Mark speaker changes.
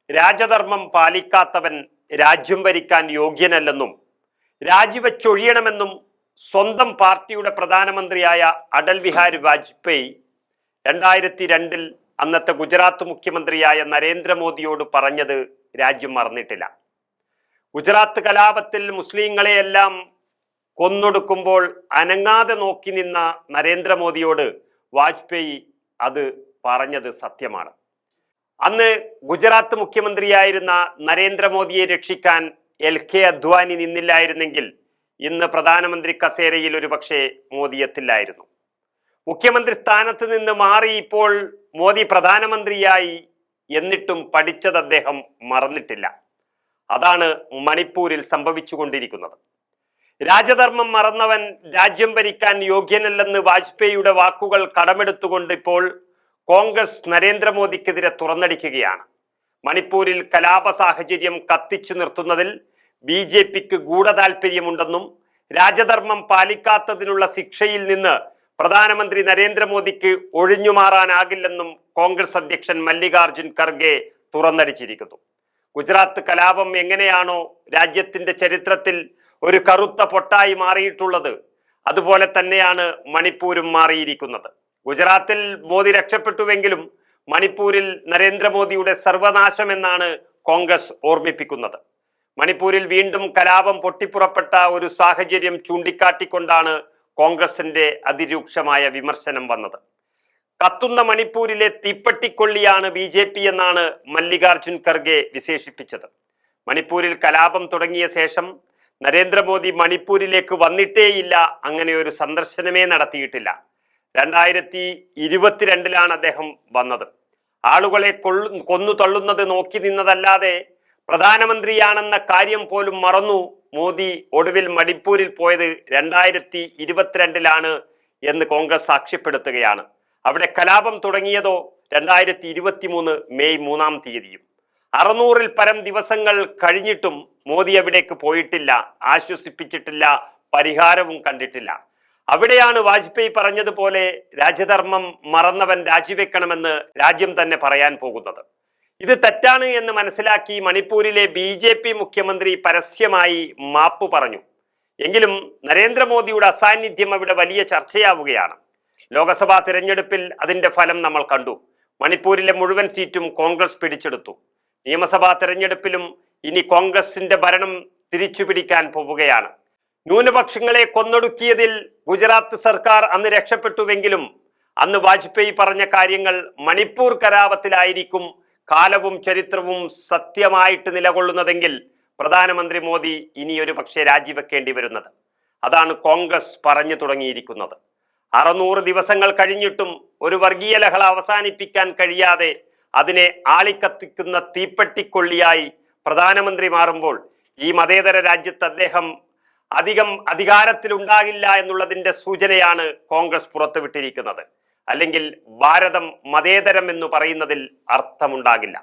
Speaker 1: രാജധർമ്മം പാലിക്കാത്തവൻ രാജ്യം ഭരിക്കാൻ യോഗ്യനല്ലെന്നും രാജിവെച്ചൊഴിയണമെന്നും സ്വന്തം പാർട്ടിയുടെ പ്രധാനമന്ത്രിയായ അടൽ ബിഹാരി വാജ്പേയി 2002 അന്നത്തെ ഗുജറാത്ത് മുഖ്യമന്ത്രിയായ നരേന്ദ്രമോദിയോട് പറഞ്ഞത് രാജ്യം മറന്നിട്ടില്ല. ഗുജറാത്ത് കലാപത്തിൽ മുസ്ലിങ്ങളെയെല്ലാം കൊന്നൊടുക്കുമ്പോൾ അനങ്ങാതെ നോക്കി നിന്ന നരേന്ദ്രമോദിയോട് വാജ്പേയി അത് പറഞ്ഞത് സത്യമാണ്. അന്ന് ഗുജറാത്ത് മുഖ്യമന്ത്രിയായിരുന്ന നരേന്ദ്രമോദിയെ രക്ഷിക്കാൻ LK അദ്വാനി നിന്നില്ലായിരുന്നെങ്കിൽ ഇന്ന് പ്രധാനമന്ത്രി കസേരയിൽ ഒരുപക്ഷെ മോദി എത്തില്ലായിരുന്നു. മുഖ്യമന്ത്രി സ്ഥാനത്ത് നിന്ന് മാറി ഇപ്പോൾ മോദി പ്രധാനമന്ത്രിയായി, എന്നിട്ടും പഠിച്ചത് അദ്ദേഹം മറന്നിട്ടില്ല. അതാണ് മണിപ്പൂരിൽ സംഭവിച്ചുകൊണ്ടിരിക്കുന്നത്. രാജധർമ്മം മറന്നവൻ രാജ്യം ഭരിക്കാൻ യോഗ്യനല്ലെന്ന് വാജ്പേയിയുടെ വാക്കുകൾ കടമെടുത്തുകൊണ്ട് ഇപ്പോൾ കോൺഗ്രസ് നരേന്ദ്രമോദിക്കെതിരെ തുറന്നടിക്കുകയാണ്. മണിപ്പൂരിൽ കലാപ സാഹചര്യം കത്തിച്ചു നിർത്തുന്നതിൽ BJPക്ക് ഗൂഢതാൽപര്യമുണ്ടെന്നും രാജധർമ്മം പാലിക്കാത്തതിനുള്ള ശിക്ഷയിൽ നിന്ന് പ്രധാനമന്ത്രി നരേന്ദ്രമോദിക്ക് ഒഴിഞ്ഞുമാറാനാകില്ലെന്നും കോൺഗ്രസ് അധ്യക്ഷൻ മല്ലികാർജുൻ ഖർഗെ തുറന്നടിച്ചിരിക്കുന്നു. ഗുജറാത്ത് കലാപം എങ്ങനെയാണോ രാജ്യത്തിന്റെ ചരിത്രത്തിൽ ഒരു കറുത്ത പൊട്ടായി മാറിയിട്ടുള്ളത്, അതുപോലെ തന്നെയാണ് മണിപ്പൂരും മാറിയിരിക്കുന്നത്. ഗുജറാത്തിൽ മോദി രക്ഷപ്പെട്ടുവെങ്കിലും മണിപ്പൂരിൽ നരേന്ദ്രമോദിയുടെ സർവനാശം എന്നാണ് കോൺഗ്രസ് ഓർമ്മിപ്പിക്കുന്നത്. മണിപ്പൂരിൽ വീണ്ടും കലാപം പൊട്ടിപ്പുറപ്പെട്ട ഒരു സാഹചര്യം ചൂണ്ടിക്കാട്ടിക്കൊണ്ടാണ് കോൺഗ്രസിന്റെ അതിരൂക്ഷമായ വിമർശനം വന്നത്. കത്തുന്ന മണിപ്പൂരിലെ തീപ്പെട്ടിക്കൊള്ളിയാണ് BJP എന്നാണ് മല്ലികാർജുൻ ഖർഗെ വിശേഷിപ്പിച്ചത്. മണിപ്പൂരിൽ കലാപം തുടങ്ങിയ ശേഷം നരേന്ദ്രമോദി മണിപ്പൂരിലേക്ക് വന്നിട്ടേയില്ല, അങ്ങനെ ഒരു സന്ദർശനമേ നടത്തിയിട്ടില്ല. 2022 അദ്ദേഹം വന്നത്. ആളുകളെ കൊന്നു തള്ളുന്നത് നോക്കി നിന്നതല്ലാതെ പ്രധാനമന്ത്രിയാണെന്ന കാര്യം പോലും മറന്നു മോദി ഒടുവിൽ മണിപ്പൂരിൽ പോയത് 2022 എന്ന് കോൺഗ്രസ് സാക്ഷ്യപ്പെടുത്തുകയാണ്. അവിടെ കലാപം തുടങ്ങിയതോ 2023 മെയ് 3 600-ൽ പരം ദിവസങ്ങൾ കഴിഞ്ഞിട്ടും മോദി അവിടേക്ക് പോയിട്ടില്ല, ആശ്വസിപ്പിച്ചിട്ടില്ല, പരിഹാരവും കണ്ടിട്ടില്ല. അവിടെയാണ് വാജ്പേയി പറഞ്ഞതുപോലെ രാജധർമ്മം മറന്നവൻ രാജിവെക്കണമെന്ന് രാജ്യം തന്നെ പറയാൻ പോകുന്നത്. ഇത് തെറ്റാണ് എന്ന് മനസ്സിലാക്കി മണിപ്പൂരിലെ BJP മുഖ്യമന്ത്രി പരസ്യമായി മാപ്പ് പറഞ്ഞു. എങ്കിലും നരേന്ദ്രമോദിയുടെ അസാന്നിധ്യം അവിടെ വലിയ ചർച്ചയാവുകയാണ്. ലോക്സഭാ തിരഞ്ഞെടുപ്പിൽ അതിന്റെ ഫലം നമ്മൾ കണ്ടു. മണിപ്പൂരിലെ മുഴുവൻ സീറ്റും കോൺഗ്രസ് പിടിച്ചെടുത്തു. നിയമസഭാ തിരഞ്ഞെടുപ്പിലും ഇനി കോൺഗ്രസിന്റെ ഭരണം തിരിച്ചുപിടിക്കാൻ പോവുകയാണ്. ന്യൂനപക്ഷങ്ങളെ കൊന്നൊടുക്കിയതിൽ ഗുജറാത്ത് സർക്കാർ അന്ന് രക്ഷപ്പെട്ടുവെങ്കിലും അന്ന് വാജ്പേയി പറഞ്ഞ കാര്യങ്ങൾ മണിപ്പൂർ കലാപത്തിലായിരിക്കും കാലവും ചരിത്രവും സത്യമായിട്ട് നിലകൊള്ളുന്നതെങ്കിൽ പ്രധാനമന്ത്രി മോദി ഇനി ഒരു പക്ഷേ രാജിവെക്കേണ്ടി വരുന്നത്. അതാണ് കോൺഗ്രസ് പറഞ്ഞു തുടങ്ങിയിരിക്കുന്നത്. 600 ദിവസങ്ങൾ കഴിഞ്ഞിട്ടും ഒരു വർഗീയ ലഹള അവസാനിപ്പിക്കാൻ കഴിയാതെ അതിനെ ആളിക്കത്തിക്കുന്ന തീപ്പെട്ടിക്കൊള്ളിയായി പ്രധാനമന്ത്രി മാറുമ്പോൾ ഈ മതേതര രാജ്യത്ത് അദ്ദേഹം അധികം അധികാരത്തിലുണ്ടാകില്ല എന്നുള്ളതിന്റെ സൂചനയാണ് കോൺഗ്രസ് പുറത്തുവിട്ടിരിക്കുന്നത്. അല്ലെങ്കിൽ ഭാരതം മതേതരം എന്ന് പറയുന്നതിൽ അർത്ഥമുണ്ടാകില്ല.